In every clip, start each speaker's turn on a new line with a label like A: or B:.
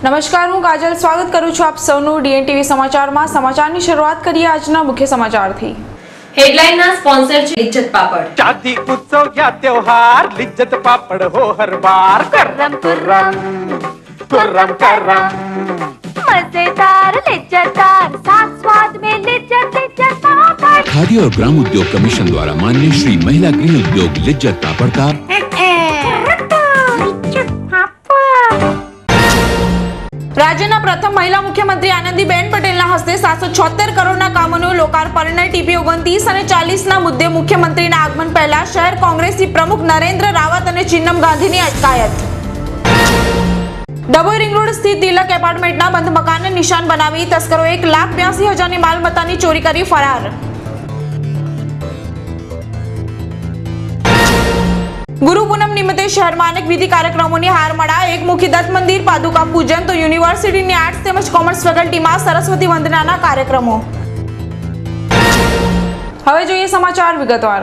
A: નમસ્કાર, હું કાજલ સ્વાગત કરું છું આપ સૌનું ડીએનટીવી સમાચારમાં। સમાચારની શરૂઆત કરીએ આજના મુખ્ય સમાચારથી।
B: हेडलाइन ना स्पॉन्सर છે લિજ્જત પાપડ।
C: शादी उत्सव या त्योहार लिज्जत पापड़ हो हर बार।
D: कुर्रम कुर्रम
C: कुर्रम करम
D: मजेदार लिज्जतदार साथ स्वाद में लिज्जत लिज्जत पापड़।
E: खादी और ग्राम उद्योग कमीशन द्वारा मान्य श्री महिला गृह उद्योग लिज्जत पापड़ का
A: રાજ્યના પ્રથમ મહિલા મુખ્યમંત્રી આનંદીબેન પટેલના હસ્તે 776 કરોડના કામોનું લોકાર્પણ। ટીપી 29 અને 40ના મુદ્દે મુખ્યમંત્રીના આગમન પહેલા શહેર કોંગ્રેસી પ્રમુખ નરેન્દ્ર રાવત અને ચિન્નમ ગાંધીની અટકાયત। ડભોઈ રિંગ રોડ સ્થિત તિલક એપાર્ટમેન્ટના બંધ મકાનને નિશાન બનાવી તસ્કરો 1,82,000ની માલમત્તાની ચોરી કરી ફરાર। ગુરુ પૂનમ નિમિત્તે શહેરમાં અનેક વિધિ કાર્યક્રમોની હારમાળા। એકમુખી દત્ત મંદિર, પાદુકા પૂજન તો યુનિવર્સિટીની આર્ટ્સ તેમજ કોમર્સ ફેકલ્ટીમાં સરસ્વતી વંદનાના કાર્યક્રમો। હવે જોઈએ સમાચાર વિગતવાર।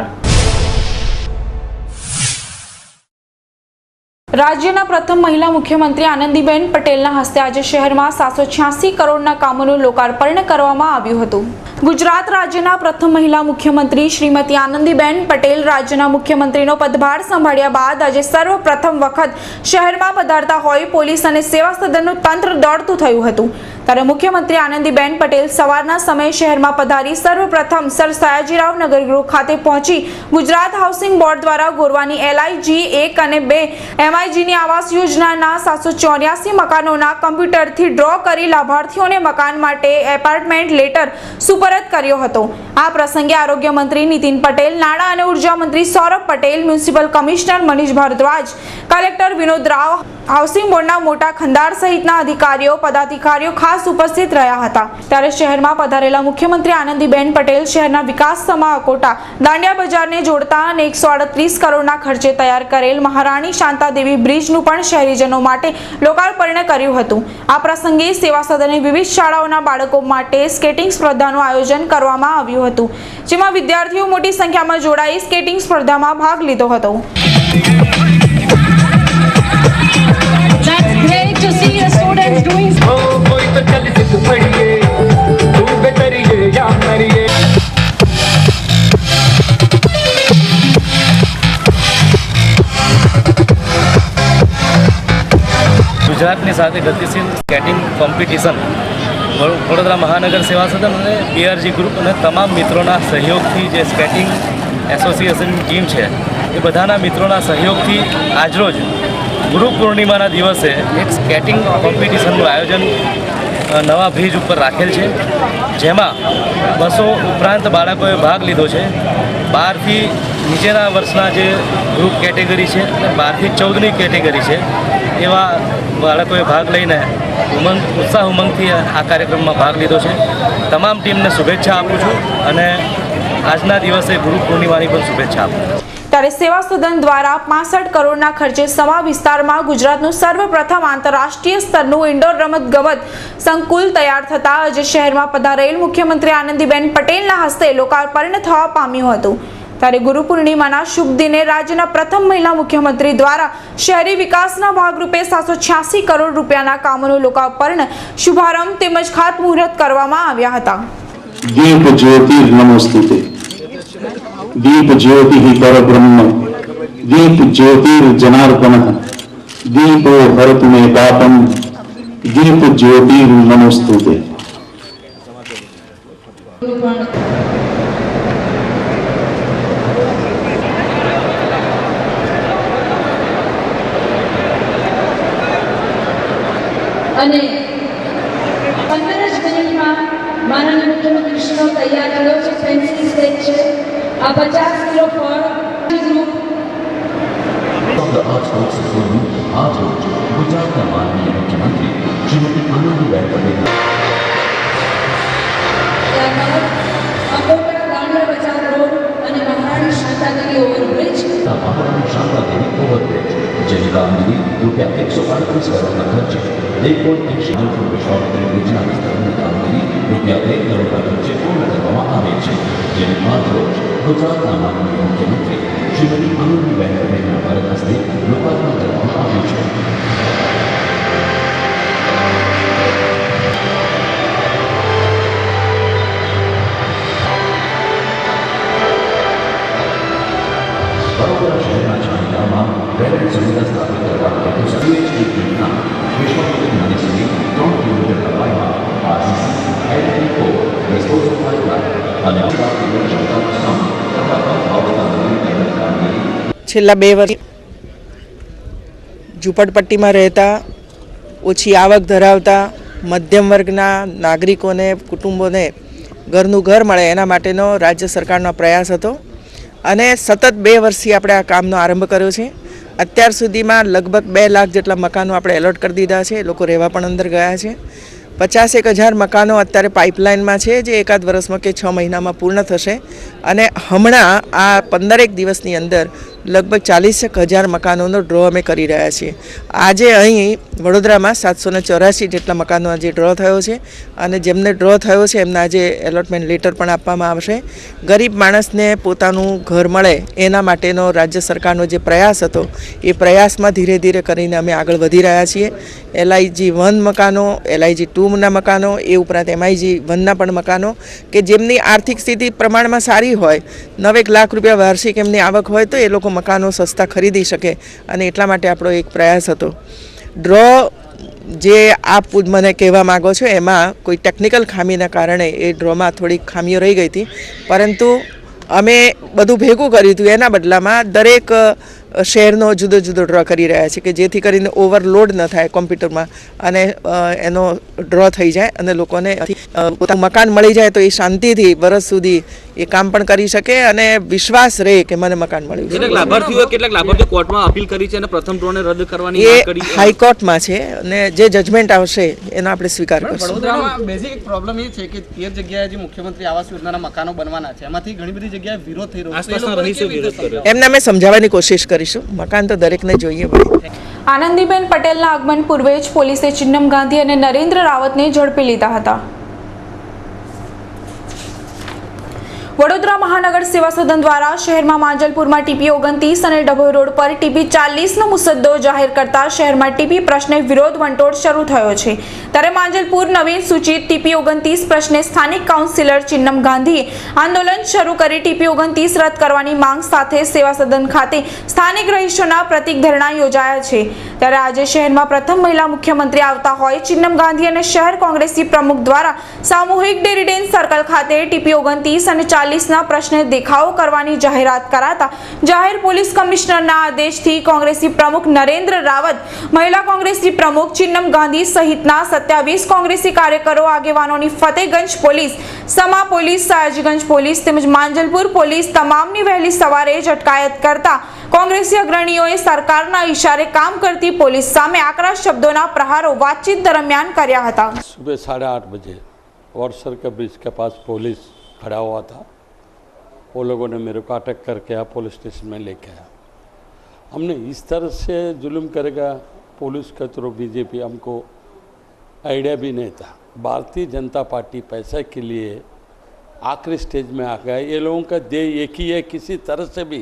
A: રાજ્યના પ્રથમ મહિલા મુખ્યમંત્રી આનંદીબેન પટેલના હસ્તે આજે શહેરમાં 786 કરોડના કામોનું લોકાર્પણ કરવામાં આવ્યું હતું। ગુજરાત રાજ્યના પ્રથમ મહિલા મુખ્યમંત્રી શ્રીમતી આનંદીબેન પટેલ રાજ્યના મુખ્યમંત્રીનો પદભાર સંભાળ્યા બાદ આજે સર્વપ્રથમ વખત શહેરમાં પધારતા હોય પોલીસ અને સેવા સદનનું તંત્ર દોડતું થયું હતું। ત્યારે મુખ્યમંત્રી આનંદીબેન પટેલ સવારના સમયે શહેરમાં પધારી સર્વપ્રથમ સર સયાજીરાવ નગરગૃહ ખાતે પહોંચી ગુજરાત હાઉસિંગ બોર્ડ દ્વારા ગોરવાની LIG 1 અને 2 MIGની આવાસ યોજનાના 784 મકાનોના કમ્પ્યુટરથી ડ્રો કરી લાભાર્થીઓને મકાન માટે એપાર્ટમેન્ટ લેટર સુપરત કર્યો હતો। આ પ્રસંગે આરોગ્ય મંત્રી નીતિન પટેલ, નાણાં અને ઉર્જા મંત્રી Saurabh Patel, municipal commissioner Manish Bhardwaj, collector Vinod Rao, housing બોર્ડના મોટા ખંદાર સહિતના અધિકારીઓ પદાધિકારીઓ ખાસ ઉપસ્થિત રહ્યા હતા। ત્યારે શહેરમાં પધારેલા મુખ્યમંત્રી આનંદીબેન પટેલ શહેરના વિકાસ સમા અકોટા દાંડિયા બજારને જોડતા અને 138 કરોડના ખર્ચે તૈયાર કરેલ મહારાણી શાંતાદેવી બ્રિજનું પણ શહેરીજનો માટે લોકાર્પણ કર્યું હતું। આ પ્રસંગે સેવા સદને વિવિધ શાળાઓના બાળકો માટે સ્કેટિંગ સ્પર્ધાનું આયોજન કરવામાં આવ્યું હતું, જેમાં વિદ્યાર્થીઓ મોટી સંખ્યામાં જોડાઈ સ્કેટિંગ સ્પર્ધામાં ભાગ લીધો હતો।
B: That's great to see your students doing
C: ओ कोई तो चल सिद्ध पड़िए तू बेतरिए या मरिए।
F: ગુજરાતની સાથે ગતિશીલ સ્કેટિંગ કોમ્પિટિશન વડોદરા મહાનગર સેવા સદન અને BRG ગ્રુપ અને તમામ મિત્રોના સહયોગથી જે સ્કેટિંગ એસોસિએશનની ટીમ છે એ બધાના મિત્રોના સહયોગથી આજરોજ ગુરુ પૂર્ણિમાના દિવસે એક સ્કેટિંગ કોમ્પિટિશનનું આયોજન નવા બ્રિજ ઉપર રાખેલ છે, જેમાં 200 ઉપરાંત બાળકોએ ભાગ લીધો છે। 12 થી નીચેના વર્ષના જે ગ્રુપ કેટેગરી છે અને 12 થી 14ની કેટેગરી છે એવા બાળકોએ ભાગ લઈને ઉત્સાહ ઉમંગથી આ કાર્યક્રમમાં ભાગ લીધો છે। તમામ ટીમને શુભેચ્છા આપું છું અને આજના દિવસે ગુરુ પૂર્ણિમાની પણ શુભેચ્છા આપું છું।
A: ત્યારે સેવા સદન દ્વારા 65 કરોડના ખર્ચે સમા વિસ્તારમાં ગુજરાતનું સર્વપ્રથમ આંતરરાષ્ટ્રીય સ્તરનું ઇન્ડોર રમતગમત સંકુલ તૈયાર થતા આજે શહેરમાં પધારેલ મુખ્યમંત્રી આનંદીબેન પટેલના હસ્તે લોકાર્પણ થવા પામ્યું હતું। ત્યારે ગુરુ પૂર્ણિમાના શુભ દિને રાજ્યના પ્રથમ મહિલા મુખ્યમંત્રી દ્વારા શહેરી વિકાસના ભાગરૂપે 786 કરોડ રૂપિયાના કામોનું લોકાર્પણ, શુભારંભ તેમજ ખાતમુહૂર્ત કરવામાં આવ્યા હતા।
G: दीप ज्योति नमोस्तुते दीप ज्योति ही परब्रह्म दीप ज्योतिर जनार्दन दीपो हरतु मे पापम दीप ज्योतिर नमोस्तुते।
H: અને 15 જ મિનિટમાં માનનીય મુખ્યમંત્રી શ્રીનો તૈયાર થયો છે ફેન્સી સ્ટેજ છે। આ 50 કિલો ફળ ગ્રુપ
I: आज गुजरात माननीय मुख्यमंत्री श्रीमती आनंदीबेन पटेल
H: અકોટા દાંડિયા બજાર રોડ અને મહારાણી શાંતાદેવી ઓવરબ્રિજ
I: મહારાણી શાંતાદેવી ઓવરબ્રિજ જેની કામગીરી ₹138 કરોડના ખર્ચે 1.80 વિશ્વામિત્રી બ્રિજના વિસ્તરણની કામગીરી ₹1 કરોડના ખર્ચે પૂર્ણ કરવામાં આવી છે, જેને માત્ર ગુજરાતના માનનીય મુખ્યમંત્રી શ્રીમતી આનંદીબેન પટેલના વરદ હસ્તે લોકાર્પણ કરવામાં આવ્યું છે। વડોદરા શહેરના જાણીતામાં ટોયલેટ સુવિધા સ્થાપિત કરવા હેતુ સીવેજ ટ્રીટમેન્ટના વિશ્વમંત્રી નદીસુધી 3 કિલોમીટર લંબાઈમાં આરસીસી એલપીઓ ડિસ્પોઝલ પાઇપલાઇન અને અમદાવાદ ક્ષમતા સ્તંભ તથા આવતા નવી ટેન્ડર કામગીરી
J: છેલ્લા 2 વર્ષ ઝૂંપડપટ્ટીમાં રહેતા ઓછી આવક ધરાવતા મધ્યમ વર્ગના નાગરિકોને કુટુંબોને ઘરનું ઘર મળે એના માટેનો રાજ્ય સરકારનો પ્રયાસ હતો અને સતત 2 વર્ષથી આપણે આ કામનો આરંભ કર્યો છે. અત્યાર સુધીમાં લગભગ 2 લાખ જેટલા મકાનો આપણે એલોટ કરી દીધા છે. લોકો રહેવા પણ અંદર ગયા છે. 51,000 મકાનો અત્યારે પાઇપલાઇનમાં છે, જે એકાદ વર્ષમાં કે 6 મહિનામાં પૂર્ણ થશે અને હમણાં આ 15 દિવસની અંદર લગભગ 40,000 મકાનોનો ડ્રો અમે કરી રહ્યા છીએ. આજે અહીં વડોદરામાં 784 જેટલા મકાનો આજે ડ્રો થયો છે અને જેમને ડ્રો થયો છે એમના આજે એલોટમેન્ટ લેટર પણ આપવામાં આવશે. ગરીબ માણસને પોતાનું ઘર મળે એના માટેનો રાજ્ય સરકારનો જે પ્રયાસ હતો એ પ્રયાસમાં ધીરે ધીરે કરીને અમે આગળ વધી રહ્યા છીએ. LIG 1 મકાનો, LIG 2ના મકાનો, એ ઉપરાંત MIG 1ના પણ મકાનો કે જેમની આર્થિક સ્થિતિ પ્રમાણમાં સારી હોય, 9 લાખ રૂપિયા વાર્ષિક એમની આવક હોય તો એ લોકો મકાનો સસ્તા ખરીદી શકે અને એટલા માટે આપણો એક પ્રયાસ હતો. ડ્રો જે આપ મને કહેવા માગો છો એમાં કોઈ ટેકનિકલ ખામીના કારણે એ ડ્રોમાં થોડીક ખામીઓ રહી ગઈ હતી, પરંતુ અમે બધું ભેગું કર્યું હતું. એના બદલામાં દરેક શહેરનો જુદો જુદો ડ્રો કરી રહ્યા છે કે જેથી કરીને ઓવરલોડ ન થાય કોમ્પ્યુટરમાં અને એનો ડ્રો થઈ જાય અને લોકોને પોતાનું મકાન મળી જાય તો એ શાંતિથી વર્ષ સુધી એ કામ પણ કરી શકે અને વિશ્વાસ રહે કે મને મકાન મળ્યું.
K: કેટલાક લાભાર્થીઓ કોર્ટમાં અપીલ કરી છે અને પ્રથમ ડ્રોને રદ કરવાની
J: એ હાઈકોર્ટમાં છે અને જે જજમેન્ટ આવશે એનો આપણે સ્વીકાર કરશું.
K: વડોદરામાં બેઝિક પ્રોબ્લેમ એ છે કે 13 જગ્યાએ જે મુખ્યમંત્રી આવાસ યોજનાના મકાનો બનવાના છે એમાંથી ઘણી બધી જગ્યાએ વિરોધ થઈ રહ્યો છે.
J: એમને અમે સમજાવવાની કોશિશ કરીશું. મકાન તો દરેકને જોઈએ ભાઈ.
A: આનંદીબેન પટેલના આગમન પૂર્વે જ પોલીસે ચિન્નમ ગાંધી અને નરેન્દ્ર રાવતને ઝડપી લીધા હતા. વડોદરા મહાનગર સેવા સદન દ્વારા શહેરમાં માંજલપુરમાં TP 29 અને ડભોઈ રોડ પર TP 40નો મુસદ્દો જાહેર કરતા શહેરમાં TP પ્રશ્ને વિરોધ વંટોળ શરૂ થયો છે. ત્યારે માંજલપુર નવીન સૂચિત TP 29 પ્રશ્ને સ્થાનિક કાઉન્સિલર ચિન્નમ ગાંધીએ આંદોલન શરૂ કરી TP 29 રદ કરવાની માંગ સાથે સેવા સદન ખાતે સ્થાનિક રહીશોના પ્રતિક ધરણા યોજાયા છે. ત્યારે આજે શહેરમાં પ્રથમ મહિલા મુખ્યમંત્રી આવતા હોય ચિન્નમ ગાંધી અને શહેર કોંગ્રેસી પ્રમુખ દ્વારા સામૂહિક ડેરીડેન સર્કલ ખાતે TP 29 અને 40ના પ્રશ્ને દેખાવો કરવાની જાહેરાત કરાતા જાહેર પોલીસ કમિશનરના આદેશથી કોંગ્રેસી પ્રમુખ નરેન્દ્ર રાવત, મહિલા કોંગ્રેસી પ્રમુખ ચિન્નમ ગાંધી સહિતના 27 કોંગ્રેસી કાર્યકરો આગેવાનોની ફતેહગંજ પોલીસ, સમા પોલીસ, સયાજીગંજ પોલીસ તેમજ માંજલપુર પોલીસ તમામની વહેલી સવારે જ અટકાયત કરતા કોંગ્રેસી અગ્રણીઓએ સરકારના ઇશારે કામ કરતી પોલીસ સામે આકરા શબ્દોના પ્રહારો વાતચીત દરમિયાન કર્યા હતા.
L: सुबह 8:30 बजे वॉटसर के ब्रिज के पास पुलिस खड़ा हुआ था. वो लोगों ने मेरे को अटक करके यहाँ पुलिस स्टेशन में लेके आया. हमने इस तरह से जुल्म करेगा पुलिस के थ्रू बीजेपी, हमको आइडिया भी नहीं था. भारतीय जनता पार्टी पैसे के लिए आखिरी स्टेज में आ गया. ये लोगों का ध्येय एक ही है, किसी तरह से भी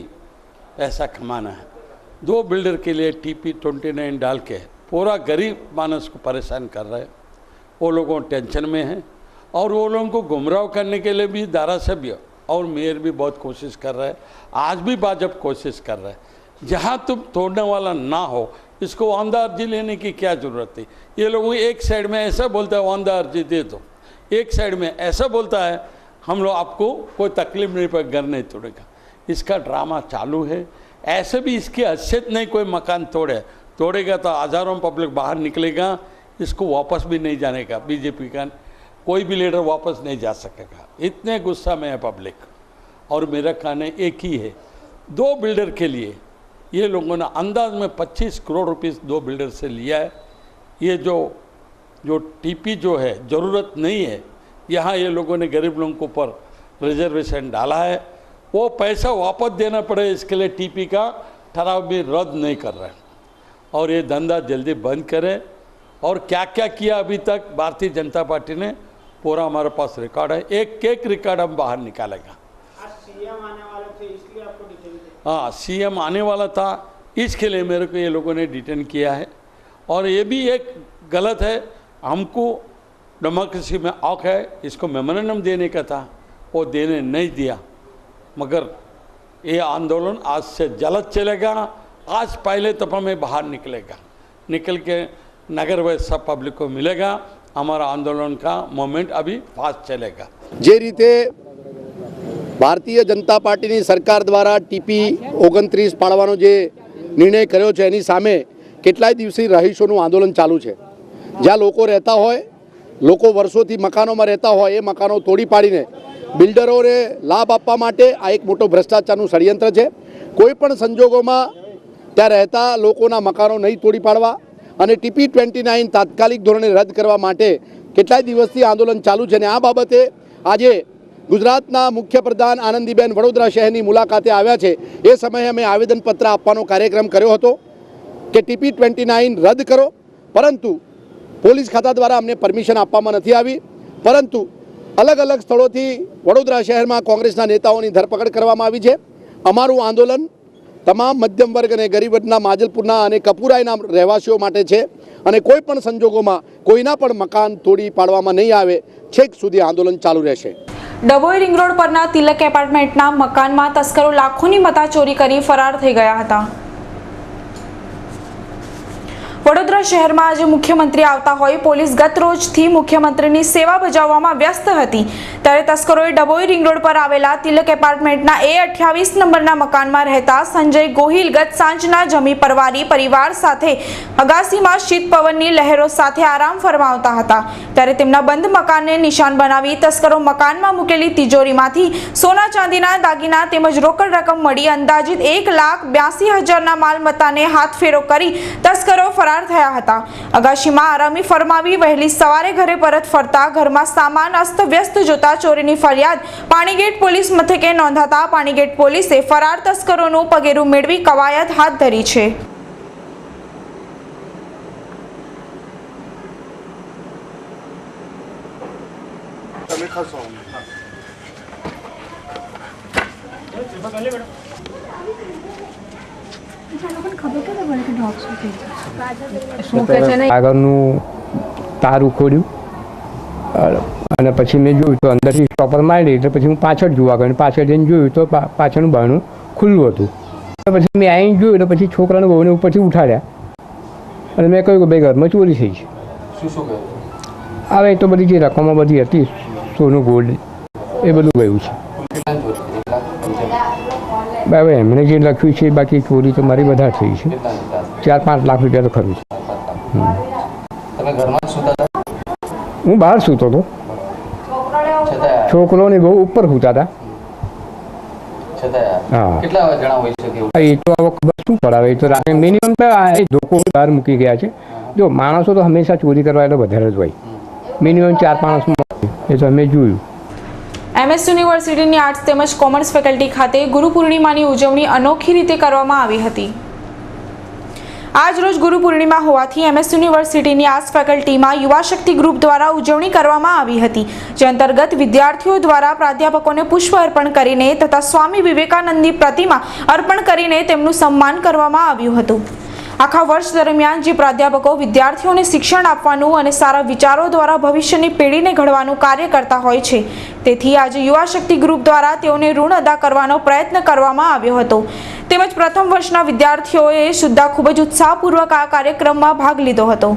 L: पैसा कमाना है. 2 बिल्डर के लिए TP 29 डाल के पूरा गरीब मानस को परेशान कर रहे हैं. वो लोगों टेंशन में हैं और वो लोगों को गुमराह करने के लिए भी धारासभ्य और मेयर भी बहुत कोशिश कर रहे हैं. आज भी भाजपा कोशिश कर रहे हैं. जहाँ तुम तोड़ने वाला ना हो इसको वांदा अर्जी लेने की क्या ज़रूरत थी. ये लोग एक साइड में ऐसा बोलता है वांदा अर्जी दे दो, एक साइड में ऐसा बोलता है हम लोग आपको कोई तकलीफ नहीं पर घर नहीं तोड़ेगा. इसका ड्रामा चालू है. ऐसे भी इसकी हैसियत नहीं कोई मकान तोड़ेगा तो हज़ारों पब्लिक बाहर निकलेगा. इसको वापस भी नहीं जाने का. बीजेपी का कोई भी लीडर वापस नहीं जा सकेगा. इतने गुस्सा में है पब्लिक. और मेरा कहना एक ही है, 2 बिल्डर के लिए ये लोगों ने अंदाज में 25 करोड़ रुपीस 2 बिल्डर से लिया है. ये जो TP जो है ज़रूरत नहीं है, यहाँ ये लोगों ने गरीब लोगों के ऊपर रिजर्वेशन डाला है. वो पैसा वापस देना पड़े इसके लिए TP का ठहराव भी रद्द नहीं कर रहे हैं. और ये धंधा जल्दी बंद करें. और क्या क्या किया अभी तक भारतीय जनता पार्टी ने पूरा हमारे पास रिकॉर्ड है. एक रिकॉर्ड हम बाहर निकालेगा. CM आने वाले थे इसलिए आपको डिटेन किया. हाँ, CM आने वाला था इसके लिए मेरे को ये लोगों ने डिटेन किया है. और ये भी एक गलत है. हमको डेमोक्रेसी में हक है, इसको मेमोरेंडम देने का था, वो देने नहीं दिया. मगर ये आंदोलन आज से जल्द चलेगा। आज पहले तो हमें बाहर निकल के नगर व सब पब्लिक को मिलेगा। हमारा आंदोलन का मोमेंट अभी फास्ट चलेगा।
M: जे रीते भारतीय जनता पार्टी सरकार द्वारा टीपी 29 पाड़વાનો જે નિર્ણય કર્યો છે એની સામે કેટલાય દિવસથી રહીશોનું આંદોલન ચાલુ છે। જ્યાં લોકો રહેતા હોય, લોકો વર્ષોથી મકાનોમાં રહેતા હોય, એ મકાનો તોડી પાડીને બિલ્ડરોને લાભ આપવા માટે આ એક મોટો ભ્રષ્ટાચારનું ષડયંત્ર છે। કોઈ પણ સંજોગોમાં ત્યાં રહેતા લોકોના મકાનો નહીં તોડી પાડવા અને ટીપી 29 તાત્કાલિક ધોરણે રદ કરવા માટે કેટલાય દિવસથી આંદોલન ચાલુ છે। અને આ બાબતે આજે ગુજરાતના મુખ્યપ્રધાન આનંદીબેન વડોદરા શહેરની મુલાકાતે આવ્યા છે। એ સમયે અમે આવેદનપત્ર આપવાનો કાર્યક્રમ કર્યો હતો કે ટીપી 29 રદ કરો, પરંતુ પોલીસ ખાતા દ્વારા અમને પરમિશન આપવામાં નથી આવી। પરંતુ અલગ અલગ સ્થળોથી વડોદરા શહેરમાં કોંગ્રેસના નેતાઓની ધરપકડ કરવામાં આવી છે। અમારું આંદોલન તમામ મધ્યમ વર્ગ અને ગરીબ વર્ગના માજલપુરના અને કપુરાઈના રહેવાસીઓ માટે છે અને કોઈ પણ સંજોગોમાં કોઈના પણ મકાન તોડી પાડવામાં નહીં આવે, છેક સુધી આંદોલન ચાલુ રહેશે।
A: ડભોઈ રિંગ રોડ પરના તિલક એપાર્ટમેન્ટના મકાનમાં તસ્કરો લાખોની મતા ચોરી કરી ફરાર થઈ ગયા હતા। વડોદરા શહેરમાં આજે મુખ્યમંત્રી આવતા હોય પોલીસ ગત રોજથી મુખ્યમંત્રીની સેવા બજાવવામાં વ્યસ્ત હતી, ત્યારે તસ્કરોએ ડભોઈ રિંગ રોડ પર આવેલા તિલક એપાર્ટમેન્ટના A28 નંબરના મકાનમાં રહેતા સંજય ગોહિલ ગત સાંજના જમી પરવારી પરિવાર સાથે અગાસીમાં શીત પવનની લહેરો સાથે આરામ ફરમાવતા હતા, ત્યારે તેમના બંધ મકાનને નિશાન બનાવી તસ્કરો મકાનમાં મૂકેલી તિજોરીમાંથી સોના ચાંદીના દાગીના તેમજ રોકડ રકમ મળી અંદાજિત 1,82,000ના માલમત્તાને હાથફેરો કરી તસ્કરો ફરાર થયા હતા। અગાશીમાં આરામી ફરમાવી વહેલી સવારે ઘરે પરત ફરતા ઘરમાં સામાન અસ્તવ્યસ્ત જોતા ચોરીની ફરિયાદ પાણીગેટ પોલીસ મથકે નોંધાતા પાણીગેટ પોલીસે ફરાર તસ્કરોનું પગેરું મેળવી કવાયત હાથ ધરી છે।
N: આગળનું તાર ઉખોડ્યું અને પછી મેં જોયું તો અંદરથી સ્ટોપર મારી એટલે પછી હું પાછળ જોવા ગયો, પાછળ જઈને જોયું તો પાછળનું બારણું ખુલ્લું હતું। પછી મેં આવીને જોયું તો પછી છોકરાને બહુને ઉપરથી ઉઠાડ્યા અને મેં કહ્યું કે ભાઈ ઘરમાં ચોરી થઈ છે। હવે તો બધી જે રકમો બધી હતી સોનું ગોલ્ડ એ બધું ગયું છે। બરાબર, એમણે જે લખ્યું છે બાકી ચોરી તો મારી વધારે થઈ છે, 4-5 લાખ રૂપિયા તો ખરું છે। હું બહાર સૂતો હતો, છોકરોને બહુ ઉપર સૂતા હતા। હા, એ તો હવે ખબર શું પડાવે, એ તો રાતે મિનિમમ ધોકો બહાર મૂકી ગયા છે। જો માણસો તો હંમેશા ચોરી કરવા એટલે વધારે જ હોય, મિનિમમ 4 માણસ એ તો અમે જોયું।
A: MS યુનિવર્સિટીની આર્ટ્સ તેમજ કોમર્સ ફેકલ્ટી ખાતે ગુરુ પૂર્ણિમાની ઉજવણી અનોખી રીતે કરવામાં આવી હતી। આજ રોજ ગુરુ પૂર્ણિમા હોવાથી MS યુનિવર્સિટીની આર્ટ્સ ફેકલ્ટીમાં યુવા શક્તિ ગ્રુપ દ્વારા ઉજવણી કરવામાં આવી હતી, જે અંતર્ગત વિદ્યાર્થીઓ દ્વારા પ્રાધ્યાપકોને પુષ્પ અર્પણ કરીને તથા સ્વામી વિવેકાનંદની પ્રતિમા અર્પણ કરીને તેમનું સન્માન કરવામાં આવ્યું હતું। આખા વર્ષ દરમિયાન જે પ્રાધ્યાપકો વિદ્યાર્થીઓને શિક્ષણ આપવાનું અને સારા વિચારો દ્વારા ભવિષ્યની પેઢીને ઘડવાનું કાર્ય કરતા હોય છે, તેથી આજે યુવા શક્તિ ગ્રુપ દ્વારા તેઓને ઋણ અદા કરવાનો પ્રયત્ન કરવામાં આવ્યો હતો। તેમજ પ્રથમ વર્ષના વિદ્યાર્થીઓએ સુદ્ધા ખૂબ જ ઉત્સાહપૂર્વક આ કાર્યક્રમમાં ભાગ લીધો હતો।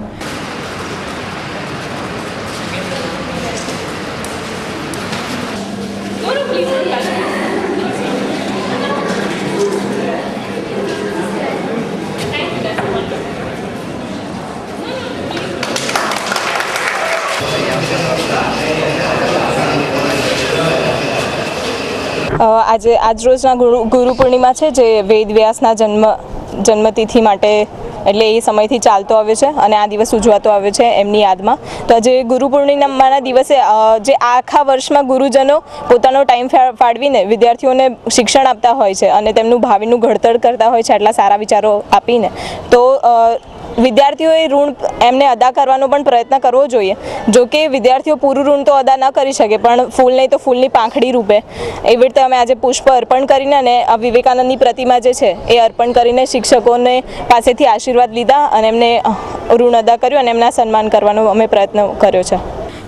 O: આજે આજરોજના ગુરુ પૂર્ણિમા છે, જે વેદ વ્યાસના જન્મતિથિ માટે એટલે એ સમયથી ચાલતો આવ્યો છે અને આ દિવસ ઉજવાતો આવ્યો છે એમની યાદમાં। તો આજે ગુરુ પૂર્ણિમાના દિવસે જે આખા વર્ષમાં ગુરુજનો પોતાનો ટાઈમ ફાળવીને વિદ્યાર્થીઓને શિક્ષણ આપતા હોય છે અને તેમનું ભાવિનું ઘડતર કરતા હોય છે આટલા સારા વિચારો આપીને, તો વિદ્યાર્થીઓએ ઋણ એમને અદા કરવાનો પણ પ્રયત્ન કરવો જોઈએ। જો કે વિદ્યાર્થીઓ પૂરું ઋણ તો અદા ન કરી શકે, પણ ફૂલ નહીં તો ફૂલની પાંખડી રૂપે એવી રીતે અમે આજે પુષ્પ અર્પણ કરીને અને વિવેકાનંદની પ્રતિમા જે છે એ અર્પણ કરીને શિક્ષકોને પાસેથી આશીર્વાદ લીધા અને એમને ઋણ અદા કર્યું અને એમના સન્માન કરવાનો અમે પ્રયત્ન કર્યો છે।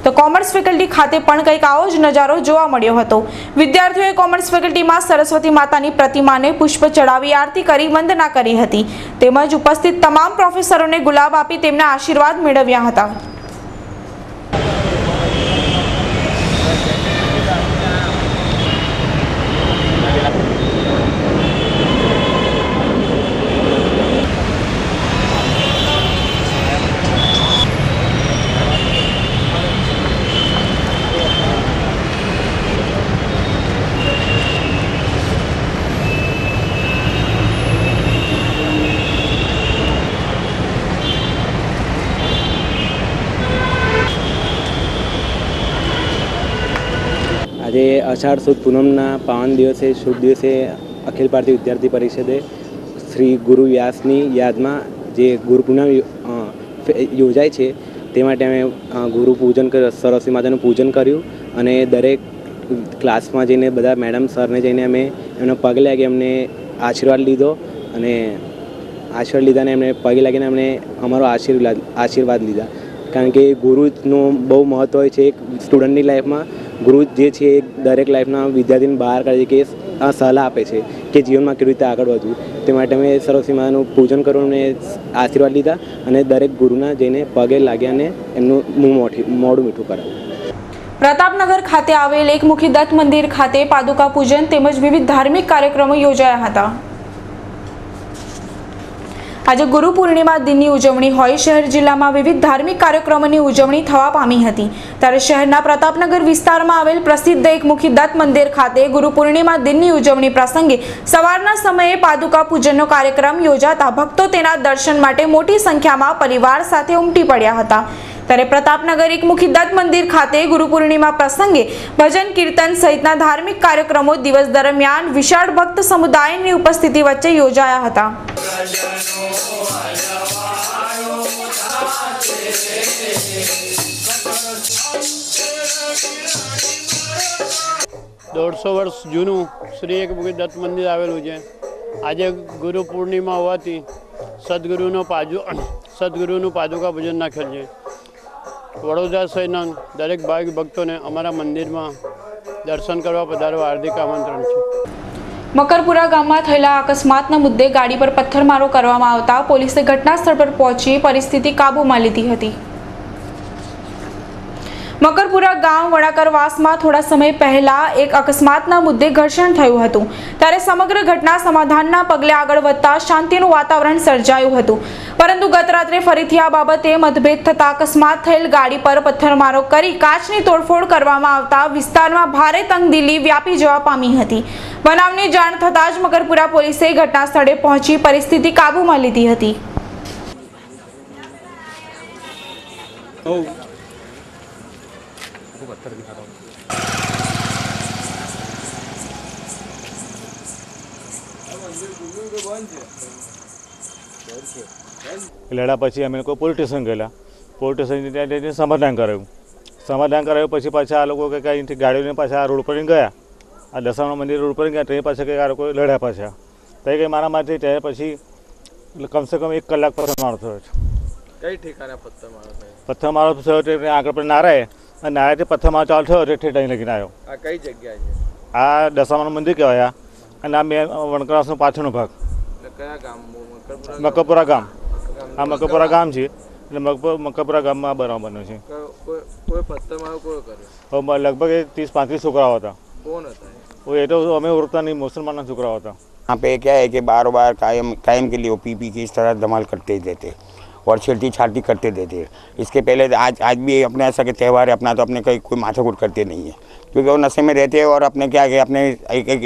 A: તો કોમર્સ ફેકલ્ટી ખાતે પણ કંઈક આવો જ નજારો જોવા મળ્યો હતો. વિદ્યાર્થીઓએ કોમર્સ ફેકલ્ટીમાં સરસ્વતી માતાની પ્રતિમાને પુષ્પ ચડાવી આરતી કરી વંદના કરી હતી. તેમજ ઉપસ્થિત તમામ પ્રોફેસરોને ગુલાબ આપી તેમના આશીર્વાદ મેળવ્યા હતા.
P: આજે અષાઢ સુદ પૂનમના પાવન દિવસે શુભ દિવસે અખિલ ભારતીય વિદ્યાર્થી પરિષદે શ્રી ગુરુ વ્યાસની યાદમાં જે ગુરુ પૂનમ યોજાય છે તે માટે અમે ગુરુ પૂજન સરસ્વતી માતાનું પૂજન કર્યું અને દરેક ક્લાસમાં જઈને બધા મેડમ સરને જઈને અમે એમનો પગ લાગી એમને આશીર્વાદ લીધો અને આશીર્વાદ લીધા અને એમને પગે લાગીને એમને અમારો આશીર્વાદ લીધા. કારણ કે ગુરુનું બહુ મહત્ત્વ હોય છે એક સ્ટુડન્ટની લાઈફમાં. ગુરુ જે છે એ દરેક લાઈફના વિદ્યાર્થીને બહાર કાઢે છે કે સલાહ આપે છે કે જીવનમાં કેવી રીતે આગળ વધવું. તે માટે અમે સરસ્વતી માતાનું પૂજન કર્યું અને આશીર્વાદ લીધા અને દરેક ગુરુના જઈને પગે લાગ્યા અને એમનું મોઢું મીઠું કરાવ્યું.
A: પ્રતાપનગર ખાતે આવેલ એકમુખી દત્ત મંદિર ખાતે પાદુકા પૂજન તેમજ વિવિધ ધાર્મિક કાર્યક્રમો યોજાયા હતા. આજે ગુરુ પૂર્ણિમા દિનની ઉજવણી હોય શહેર જિલ્લામાં વિવિધ ધાર્મિક કાર્યક્રમોની ઉજવણી થવા પામી હતી. ત્યારે શહેરના પ્રતાપનગર વિસ્તારમાં આવેલ પ્રસિદ્ધ એકમુખી દત્ત મંદિર ખાતે ગુરુ પૂર્ણિમા દિનની ઉજવણી પ્રસંગે સવારના સમયે પાદુકા પૂજનનો કાર્યક્રમ યોજાતા ભક્તો તેના દર્શન માટે મોટી સંખ્યામાં પરિવાર સાથે ઉમટી પડ્યા હતા. ત્યારે પ્રતાપનગર એકમુખી દત્ત મંદિર ખાતે ગુરુ પૂર્ણિમા પ્રસંગે ભજન કીર્તન સહિતના ધાર્મિક કાર્યક્રમો દિવસ દરમિયાન વિશાળ ભક્ત સમુદાયની ઉપસ્થિતિ વચ્ચે યોજાયા હતા.
Q: 150 વર્ષ જૂનું શ્રી એકમુખી દત્ત મંદિર આવેલું છે. આજે ગુરુ પૂર્ણિમા હોવાથી સદગુરુનું પાદુકા પૂજન નાખેલ છે. વડોદરા સહિતના દરેક ભાવિક ભક્તોને અમારા મંદિરમાં દર્શન કરવા પધારવા હાર્દિક આમંત્રણ છે.
A: મકરપુરા ગામમાં થયેલા અકસ્માતના મુદ્દે ગાડી પર પથ્થરમારો કરવામાં આવતા પોલીસે ઘટના સ્થળ પર પહોંચી પરિસ્થિતિ કાબૂમાં લીધી હતી. મકરપુરા ગામ વડાકરવાસમાં થોડા સમય પહેલા એક અકસ્માતના મુદ્દે ઘર્ષણ થયું હતું. ત્યારે સમગ્ર ઘટના સમાધાનના પગલે આગળ વધતા શાંતિનું વાતાવરણ સર્જાયું હતું. પરંતુ ગત રાત્રે ફરીથી આ બાબતે મતભેદ થતા અકસ્માત થયેલ ગાડી પર પથ્થરમારો કરી કાચની તોડફોડ કરવામાં આવતા વિસ્તારમાં ભારે તંગદિલી વ્યાપી જવા પામી હતી. બનાવની જાણ થતાં જ મકરપુરા પોલીસે ઘટના સ્થળે પહોંચી પરિસ્થિતિ કાબૂમાં લીધી હતી.
R: લડ્યા પછી અમે લોકો પોલીસ સ્ટેશન ગયેલા. પોલીસ સ્ટેશન ત્યાં જઈને સમાધાન કરાયું પછી પાછા આ લોકો કંઈક અહીંથી ગાડીઓને પાછા આ રોડ પર ગયા. આ દશામા મંદિર રોડ પર ગયા ટ્રેન પાછા કંઈક આ લોકો લડ્યા પાછા ત્યાં કંઈ મારામાંથી ત્યારે પછી કમસે કમ 1 કલાક પથ્થરમારો થયો છે.
K: કઈ ઠેકાણે પથ્થરમારો થયો?
R: પથ્થરમારો થયો એટલે આગળ પર નારાય અને નારાયણથી પથ્થરમારો ચાલુ થયો એટલે ઠેઠ અહીં લગીને આવ્યો.
K: આ કઈ જગ્યા છે?
R: આ દશામાનું મંદિર કહેવાય અને આ મેં વણકરવાસનો પાછળનો ભાગ.
K: કયા ગામ?
R: મકરપુરા ગામ. આ મકરપુરા ગામ છે એટલે મકરપુરા ગામમાં બનાવ બન્યો છે.
K: કોઈ પથ્થરમારો કોણ કર્યો?
R: લગભગ 30-35 છોકરાઓ હતા.
K: कौन होता है
R: वो? ये तो हमें उड़ता नहीं, मुसलमान छुकरा होता.
S: यहाँ पे क्या है कि बार बार कायम के लिए वो पी की इस तरह धमाल करते देते और छेड़ती छाड़ती करते देते. इसके पहले आज भी अपने ऐसा के त्यौहार है अपना, तो अपने कोई माथाकूट करते नहीं है क्योंकि वो नशे में रहते हैं और अपने क्या है अपने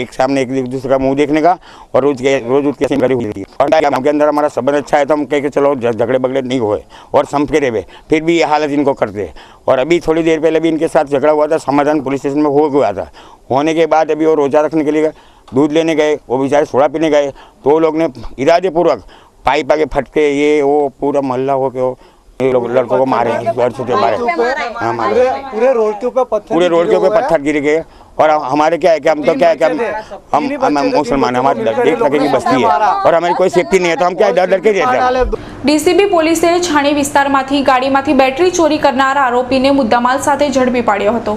S: एक सामने एक दूसरे का मुंह देखने का और रोज उसके करी हुई है. और गाँव के अंदर हमारा संबंध अच्छा है तो हम कह के चलो झगड़े बगड़े नहीं हुए और संप के रहे, फिर भी ये हालत इनको करते हैं. और अभी थोड़ी देर पहले भी इनके साथ झगड़ा हुआ था, समाधान पुलिस स्टेशन में हो गया था. होने के बाद अभी वो रोज़ा रखने के लिए दूध लेने गए, वो बेचारे सोडा पीने गए तो वो लोग ने इरादेपूर्वक पाइप आगे फटके ये वो पूरा मोहल्ला हो के ये लोग लड़कों को मारे,
K: पूरे रोड के ऊपर
S: पत्थर गिर गए. और हमारे क्या है कि हम तो क्या है कि हम मुसलमान, हमारे देख सके की बस्ती है और हमारी कोई सेफ्टी नहीं है तो हम क्या डर के रहते हैं.
A: ડીસીબી પોલીસે છાણી વિસ્તારમાંથી ગાડીમાંથી બેટરી ચોરી કરનાર આરોપીને મુદ્દામાલ સાથે ઝડપી પાડ્યો હતો.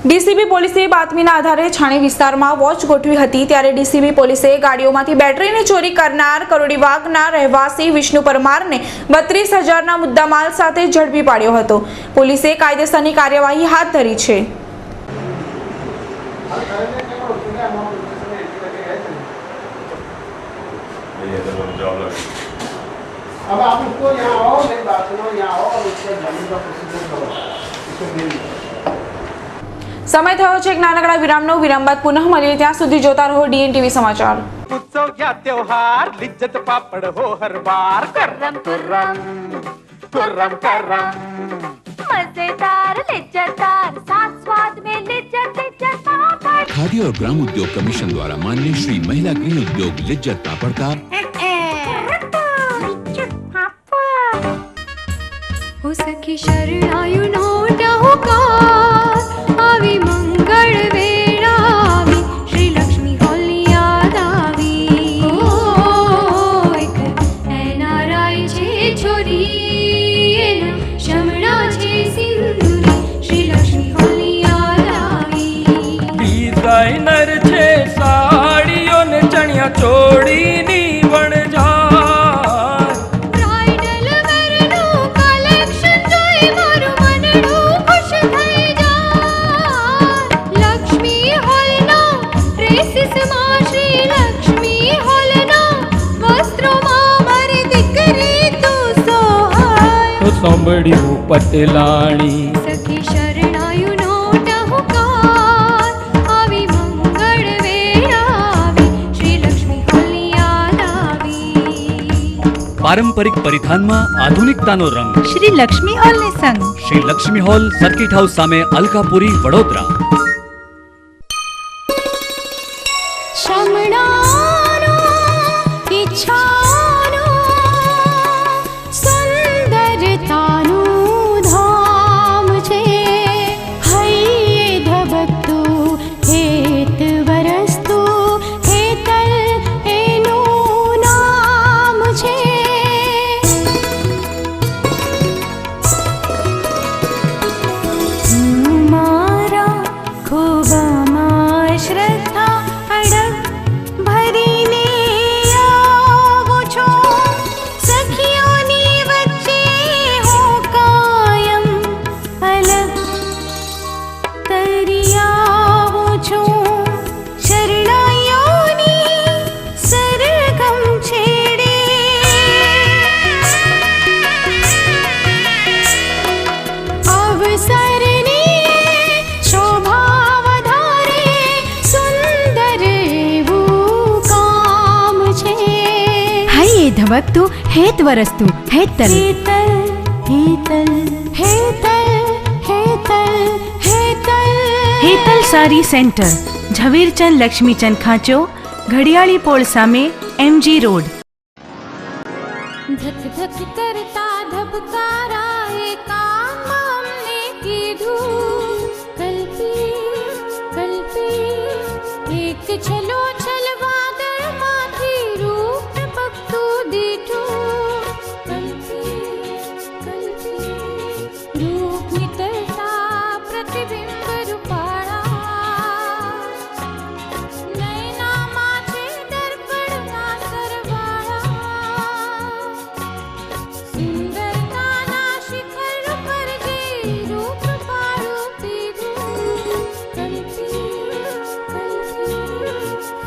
A: ડીસીબી પોલીસે બાતમીના આધારે છાણી વિસ્તારમાં વોચ ગોઠવી હતી ત્યારે ડીસીબી પોલીસે ગાડીઓમાંથી બેટરીની ચોરી કરનાર કરોડીબાગના રહેવાસી વિષ્ણુ પરમારને 32,000ના મુદ્દામાલ સાથે ઝડપી પાડ્યો હતો. પોલીસે કાયદેસરની કાર્યવાહી હાથ ધરી છે.
K: अब आप उसको यहाँ आओ, मेरी बात सुनो, यहाँ आओ और उसके जमीन का प्रोसीजर करो, इसको मिल
A: સમય થયો છે એક નાનકડા વિરામનો. વિરામ બાદ પુનઃ મળીએ. ત્યાં સુધી જોતા રહો DNTV સમાચાર.
T: उत्सव या त्योहार लिज्जत पापड़ हो हर बार
D: कुर्रम कुर्रम
T: कुर्रम करम
D: मजेदार लिज्जतदार साथ स्वाद में लिज्जत लिज्जत पापड़.
E: खादी और ग्राम उद्योग कमीशन द्वारा माननीय श्री महिला गृह उद्योग लिज्जत पापड़ का
U: हो सखी शरणायु नो डहुकार आवी मंगल वेळा आवी श्री लक्ष्मी होली याद आवी. ओ एक एनाराय छे छोरी एना शमणा छे सिंदूरी श्री लक्ष्मी होली याद આવી.
T: ડિઝાઇનર છે સાડીઓ ને ચણિયા ચોળી ની વણજાર સાંભળ્યું પટેલાણી
U: સખી શરણાયુ નો ડહુકાર આવી મંગળ વેળા આવી શ્રી લક્ષ્મી હોલી યાદ આવી.
V: પારંપરિક પરિધાનમાં આધુનિકતાનો રંગ
U: શ્રી લક્ષ્મી હોલ ને સંગ
V: Shri Lakshmi hall circuit house સામે અલકાપુરી વડોદરા.
U: શમણાનો ઈચ્છાનો સુંદરતાનું ધામ છે. હૈયે ધબકતું હેત વરસતું હેતલ એનું નામ છે. મારા ખોબામાં શ્રદ્ધા અડગ ભરીને આવું છું. સખીઓની વચ્ચે હું કાયમ અલગ તરી આવું છું. શરણાઈઓની સરગમ છેડે અવસરની શોભા વધારે સુંદર એવું કામ છે. હૈયે ધબકતું હેત વરસતું હેતલ હેતલ હેતલ હેતલ હેતલ હેતલ હેતલ સારી સેન્ટર ઝવેરચંદ લક્ષ્મીચંદ ખાંચો ઘડિયાળી પોળ સામે MG રોડ. ધક ધક કરતા ધબકારા એ કામ અમને કીધું. કલ્પી કલ્પી એક છલો છલવા દળમાંથી રૂપ પગતું દીઠું. કલ્પી કલ્પી રૂપ નીતરતા પ્રતિબિંબ રૂપાળા. નયનામાં છે દર્પણના સરવાળા. સુંદરતાના શિખર પર જે રૂપ પાડું પીધું.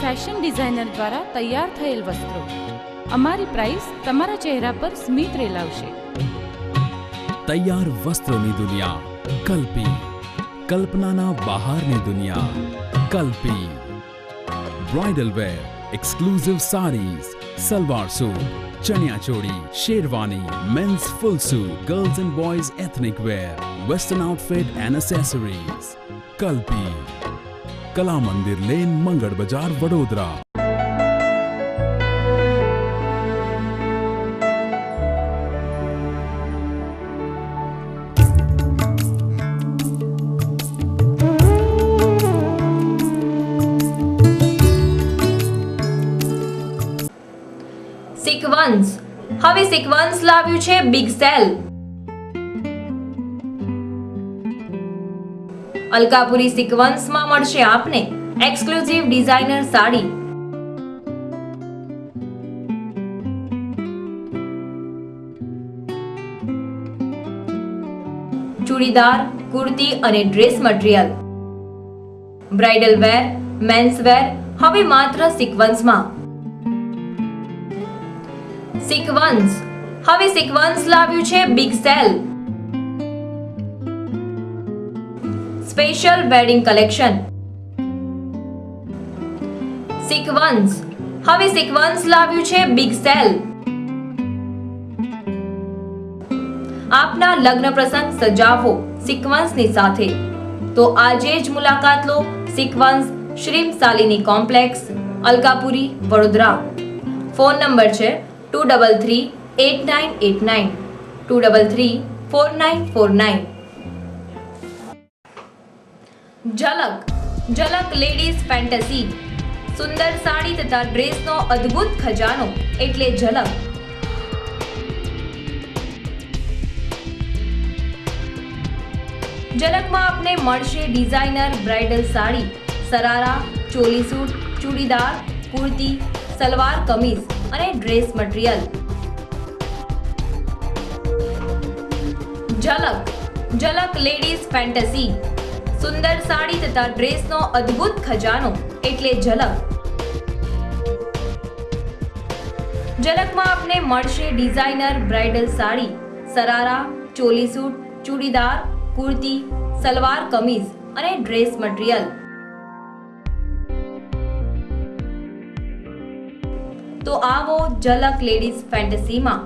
W: ફેશન ડિઝાઇનર દ્વારા તૈયાર થયેલ વસ્ત્રો. અમારી પ્રાઇસ તમારા ચહેરા પર સ્મિત રેલાવશે.
X: તૈયાર વસ્ત્રોની દુનિયા કલ્પી. કલ્પનાના બહારની દુનિયા Kalpi. Bridal wear, exclusive saris, salwar suit, chaniya choli, sherwani, men's full suit, girls and boys ethnic wear, western outfit and accessories. Kalpi. Kala Mandir lane, મંગળ બજાર, વડોદરા.
B: સિક્વન્સ હવે સિક્વન્સ લાવ્યું છે બિગ સેલ. અલકાપુરી સિક્વન્સમાં મળશે આપને એક્સક્લુઝિવ ડિઝાઇનર સાડી, ચૂડીદાર, કુર્તી અને ડ્રેસ મટીરિયલ, બ્રાઇડલ વેર, મેન્સ વેર હવે માત્ર સિક્વન્સમાં. સિક્વન્સ હવે સિક્વન્સ લાવ્યું છે big cell. Special wedding collection. Sequence હવે સિક્વન્સ લાવ્યું છે બિગ સેલ. આપના લગ્ન પ્રસંગ સજાવો સિક્વન્સની સાથે તો આજે જ મુલાકાત લો Sequence Shreem Shalini complex, Alkapuri, Vadodara. Phone number છે 233898 23344949. ઝલક લેડીઝ ફેન્ટસી. સુંદર સાડી તથા ડ્રેસનો અદ્ભુત ખજાનો એટલે ઝલક. ઝલકમાં આપને મળશે designer bridal sari, sharara, choli suit, churidar, kurti, salwar kameez અને dress material. Jhalak ladies fantasy. સુંદર સાડી તથા ડ્રેસનો અદ્ભુત ખજાનો એટલે ઝલક. ઝલકમાં આપને મળશે designer bridal sari, sharara, choli suit, churidar, kurti, salwar kameez અને ડ્રેસ મટીરિયલ. તો આવો ઝલક લેડીઝ ફેન્ટસીમાં.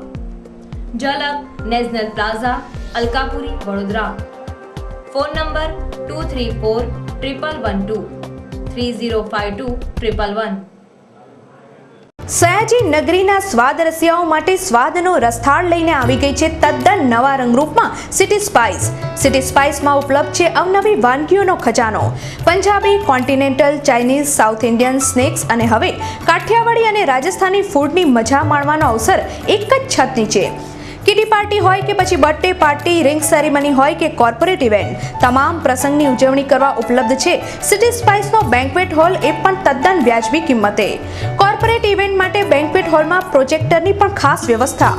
B: Jhalak National Plaza, Alkapuri, Vadodara. Phone number 234112 3052
C: Sayaji નગરીના સ્વાદ રસિયાઓ માટે સ્વાદનો રસથાળ લઈને આવી ગઈ છે તદ્દન નવા રંગરૂપમાં સિટી સ્પાઇસ. સિટી સ્પાઇસમાં ઉપલબ્ધ છે અવનવી વાનગીઓનો ખજાનો. Punjabi, continental, Chinese, south Indian, snacks અને હવે કાઠિયાવાડી અને રાજસ્થાની ફૂડની મજા માણવાનો અવસર એક જ છત નીચે. કિટી પાર્ટી હોય કે પછી બર્થડે પાર્ટી, રિંગ સેરેમની હોય કે કોર્પોરેટ ઇવેન્ટ, તમામ પ્રસંગની ઉજવણી કરવા ઉપલબ્ધ છે સિટી સ્પાઇસનો બેન્ક્વેટ હોલ, એ પણ તદ્દન વ્યાજબી કિંમતે. કોર્પોરેટ ઇવેન્ટ માટે બેન્ક્વેટ હોલમાં પ્રોજેક્ટરની પણ ખાસ વ્યવસ્થા.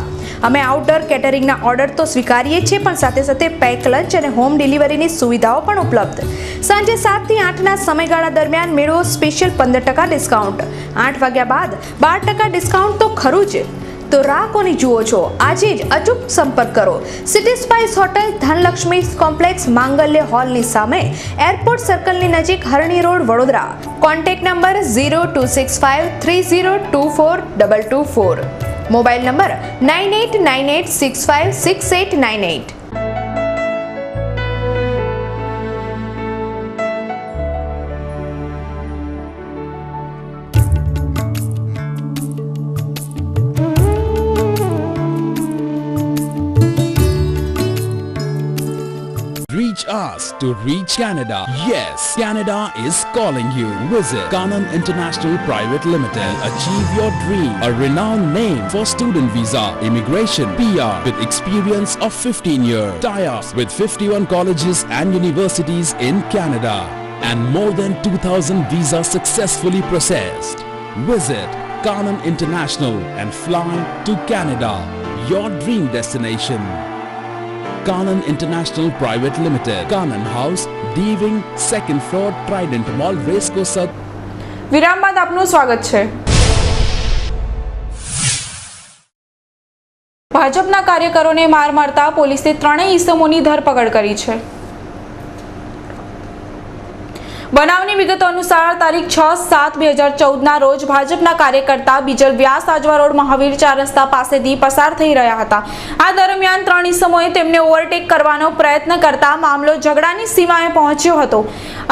C: અમે આઉટડોર કેટરિંગના ઓર્ડર તો સ્વીકારીએ છીએ પણ સાથે સાથે પેક લંચ અને હોમ ડિલિવરીની સુવિધાઓ પણ ઉપલબ્ધ. સાંજે 7 થી 8ના સમયગાળા દરમિયાન મેળવો સ્પેશિયલ 15% ડિસ્કાઉન્ટ. 8 વાગ્યા બાદ 12% ડિસ્કાઉન્ટ તો ખરું જ. તો રાહ કોની જુઓ છો? આજે જ અચૂક સંપર્ક કરો. City Spice hotel, Dhanlaxmi complex, Mangalya હોલની સામે, એરપોર્ટ સર્કલની નજીક, Harni road, Vadodara. Contact number 026530242224. Mobile number 9898656898.
X: Reach us to reach Canada. Yes, Canada is calling you. Visit Kanan International Private Limited. Achieve your dream. A renowned name for student visa, immigration, PR with experience of 15 years. Tie-ups with 51 colleges and universities in Canada. And more than 2,000 visas successfully processed. Visit Kanan International and fly to Canada. Your dream destination. Kanan International Private Limited, Kanan House, D-Wing, 2nd floor, Trident Mall, Racecourse.
A: વિરામ બાદ આપનું સ્વાગત છે. ભાજપના કાર્યકરોને માર મારતા પોલીસે 3 ઈસમોની ધરપકડ કરી છે. બનાવની વિગતો અનુસાર તારીખ 6/7/2014ના રોજ ભાજપના કાર્યકર્તા બીજલ વ્યાસ આજવા રોડ મહાવીર 4 રસ્તા પાસેથી પસાર થઈ રહ્યા હતા. આ દરમિયાન 3 ઈસમોએ તેમને ઓવરટેક કરવાનો પ્રયત્ન કરતા મામલો ઝઘડાની સીમાએ પહોંચ્યો હતો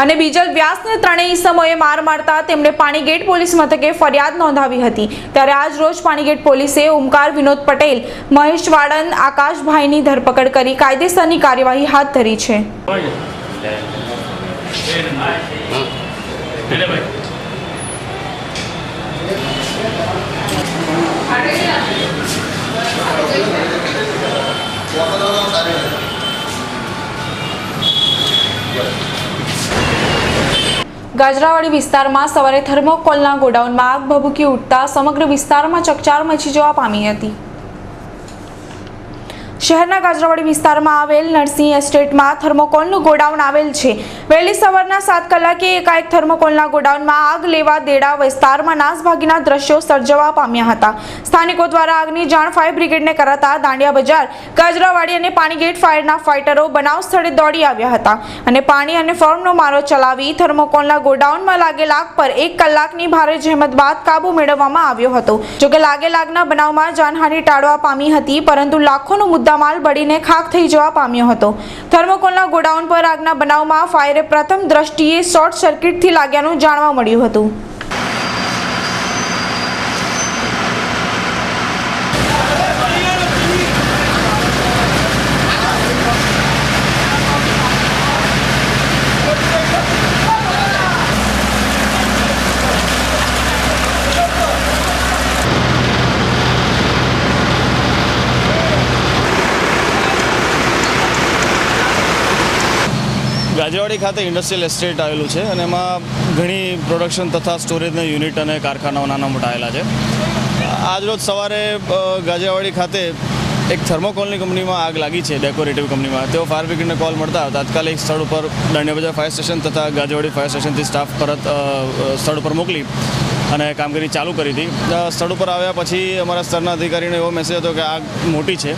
A: અને બીજલ વ્યાસને 3 ઈસમોએ માર મારતા તેમણે પાણીગેટ પોલીસ મથકે ફરિયાદ નોંધાવી હતી. ત્યારે આજ રોજ પાણીગેટ પોલીસે ઓમકાર વિનોદ પટેલ, મહેશ વાડન, આકાશભાઈની ધરપકડ કરી કાયદેસરની કાર્યવાહી હાથ ધરી છે. ગાજરાવાડી વિસ્તારમાં સવારે થર્મોકોલના ગોડાઉનમાં આગ ભભૂકી ઉઠતા સમગ્ર વિસ્તારમાં ચકચાર મચી જવા પામી હતી. શહેરના ગાજરાવાડી વિસ્તારમાં આવેલ નરસિંહ એસ્ટેટમાં થર્મોકોલનું ગોડાઉન આવેલ છે. વહેલી સવારના 7 કલાકે એકાએક થર્મોકોલના ગોડાઉનમાં આગ લેવા દેડા વિસ્તારમાં નાસભાગીના દ્રશ્યો સર્જવા પામ્યા હતા. સ્થાનિકો દ્વારા આગની જાણ ફાયર બ્રિગેડને કરાતા દાંડિયા બજાર, ગાજરાવાડી અને પાણીગેટ ફાયરના ફાઇટરો બનાવ સ્થળે દોડી આવ્યા હતા અને પાણી અને ફોર્મનો મારો ચલાવી થર્મોકોલના ગોડાઉનમાં લાગેલ આગ પર 1 કલાકની ભારે જહેમત બાદ કાબુ મેળવવામાં આવ્યો હતો. જોકે લાગેલ આગના બનાવમાં જાનહાનિ ટાળવા પામી હતી, પરંતુ લાખોનો મુદ્દામાલ બળીને ખાખ થઈ જવા પામ્યો હતો. થર્મોકોલના ગોડાઉન પર આગના બનાવમાં ફાયરે પ્રથમ દ્રષ્ટિએ શોર્ટ સર્કિટથી લાગ્યાનું જાણવા મળ્યું હતું.
F: ગાજરાવાડી ખાતે ઇન્ડસ્ટ્રીયલ એસ્ટેટ આવેલું છે અને એમાં ઘણી પ્રોડક્શન તથા સ્ટોરેજના યુનિટ અને કારખાનાઓ નાના મોટા આવેલા છે. આજરોજ સવારે ગાજરાવાડી ખાતે એક થર્મોકોલની કંપનીમાં આગ લાગી છે, ડેકોરેટિવ કંપનીમાં. તેઓ ફાયર બ્રિગેડને કોલ મળતા તાત્કાલિક સ્થળ ઉપર દાંડિયા બજાર ફાયર સ્ટેશન તથા ગાજરાવાડી ફાયર સ્ટેશનથી સ્ટાફ પરત સ્થળ ઉપર મોકલી અને કામગીરી ચાલુ કરી હતી. સ્થળ ઉપર આવ્યા પછી અમારા સ્તરના અધિકારીને એવો મેસેજ હતો કે આગ મોટી છે,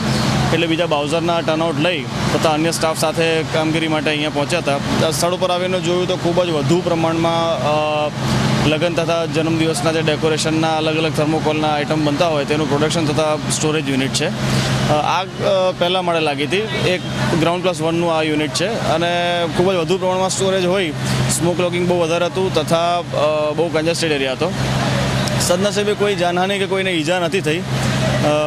F: એટલે બીજા બાઉઝરના ટર્નઆઉટ લઈ તથા અન્ય સ્ટાફ સાથે કામગીરી માટે અહીંયા પહોંચ્યા હતા. સ્થળ ઉપર આવીને જોયું તો ખૂબ જ વધુ પ્રમાણમાં લગ્ન તથા જન્મદિવસના જે ડેકોરેશનના અલગ અલગ થર્મોકોલના આઇટમ બનતા હોય તેનું પ્રોડક્શન તથા સ્ટોરેજ યુનિટ છે. આગ પહેલાં માળે લાગી હતી. એક ગ્રાઉન્ડ+1નું આ યુનિટ છે અને ખૂબ જ વધુ પ્રમાણમાં સ્ટોરેજ હોય, સ્મોક લોકિંગ બહુ વધારે હતું તથા બહુ કન્જેસ્ટેડ એરિયા હતો. સદનસીબે કોઈ જાનહાનિ કે કોઈને ઈજા નથી થઈ,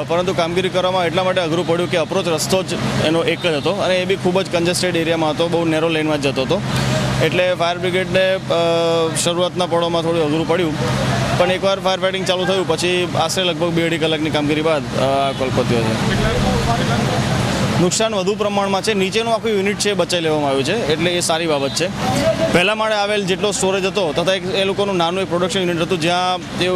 F: પરંતુ કામગીરી કરવામાં એટલા માટે અઘરું પડ્યું કે અપ્રોચ રસ્તો જ એનો એક જ હતો અને એ બી ખૂબ જ કન્જેસ્ટેડ એરિયામાં હતો, બહુ નેરો લેનમાં જ જતો હતો. એટલે ફાયર બ્રિગેડને શરૂઆતના પળોમાં થોડું અઘરું પડ્યું, પણ એકવાર ફાયર ફાઇટિંગ ચાલુ થયું પછી આશરે લગભગ 2-2.5 કલાકની કામગીરી બાદ આ કોલ પત્યો છે. નુકસાન વધુ પ્રમાણમાં છે. નીચેનું આખું યુનિટ છે બચાવી લેવામાં આવ્યું છે, એટલે એ સારી બાબત છે. પહેલા માળે આવેલ જેટલો સ્ટોરેજ હતો તથા એ લોકોનું નાનું એક પ્રોડક્શન યુનિટ હતું, જ્યાં તેઓ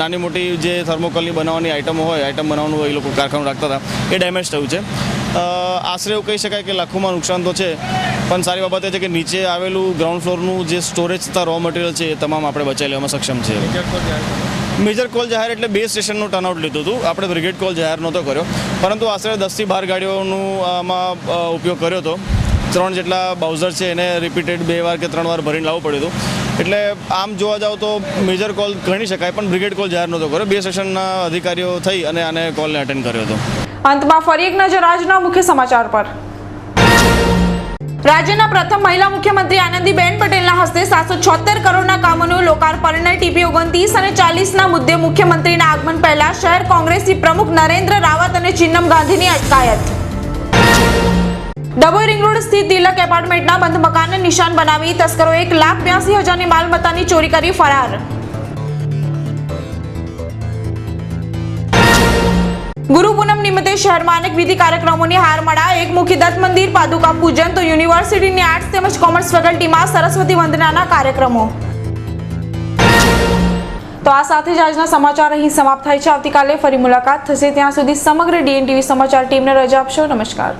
F: નાની મોટી જે થર્મોકોલની બનાવવાની આઇટમો હોય, આઇટમ બનાવવાનું એ લોકો કારખાનું રાખતા હતા, એ ડેમેજ થયું છે. આશરે એવું કહી શકાય કે લાખોમાં નુકસાન તો છે, પણ સારી બાબત એ છે કે નીચે આવેલું ગ્રાઉન્ડ ફ્લોરનું જે સ્ટોરેજ તથા રો મટીરિયલ છે એ તમામ આપણે બચાવી લેવામાં સક્ષમ છે. મેજર કોલ જાહેર એટલે 2 સ્ટેશનનું ટર્નઆઉટ લીધું હતું. આપણે બ્રિગેડ કોલ જાહેર નહોતો કર્યો, પરંતુ આશરે 10થી 12 ગાડીઓનું આમાં ઉપયોગ કર્યો હતો. 3 જેટલા બાઉઝર છે એને રિપીટેડ 2 વાર કે 3 વાર ભરીને લાવવું પડ્યું હતું. એટલે આમ જોવા જાવ તો મેજર કોલ ગણી શકાય, પણ બ્રિગેડ કોલ જાહેર નહોતો કર્યો. 2 સ્ટેશનના અધિકારીઓ થઈ અને આને કોલને અટેન્ડ કર્યો હતો.
A: અંતમાં ફરી એક નજર આજના મુખ્ય સમાચાર પર. રાજ્યના પ્રથમ મહિલા મુખ્યમંત્રી આનંદીબેન પટેલના હસ્તે 776 કરોડના કામોનું લોકાર્પણ. ટીપી 29 અને 40ના મુદ્દે મુખ્યમંત્રીના આગમન પહેલા શહેર કોંગ્રેસી પ્રમુખ નરેન્દ્ર રાવત અને ચિન્નમ ગાંધીની અટકાયત. ડભોઈ રિંગ રોડ સ્થિત તિલક એપાર્ટમેન્ટના બંધ મકાનને નિશાન બનાવી તસ્કરો 1,82,000ની માલમત્તાની ચોરી કરી ફરાર. ગુરુ પૂનમ નિમિત્તે શહેરમાં અનેક વિધિ કાર્યક્રમોની હારમાળા. એકમુખી દત્ત મંદિર, પાદુકા પૂજન, તો યુનિવર્સિટીની આર્ટ્સ તેમજ કોમર્સ ફેકલ્ટીમાં સરસ્વતી વંદનાના કાર્યક્રમો. તો આ સાથે જ આજના સમાચાર અહીં સમાપ્ત થાય છે. આવતીકાલે ફરી મુલાકાત થશે. ત્યાં સુધી સમગ્ર DN TV સમાચાર ટીમને રજા આપશો. નમસ્કાર.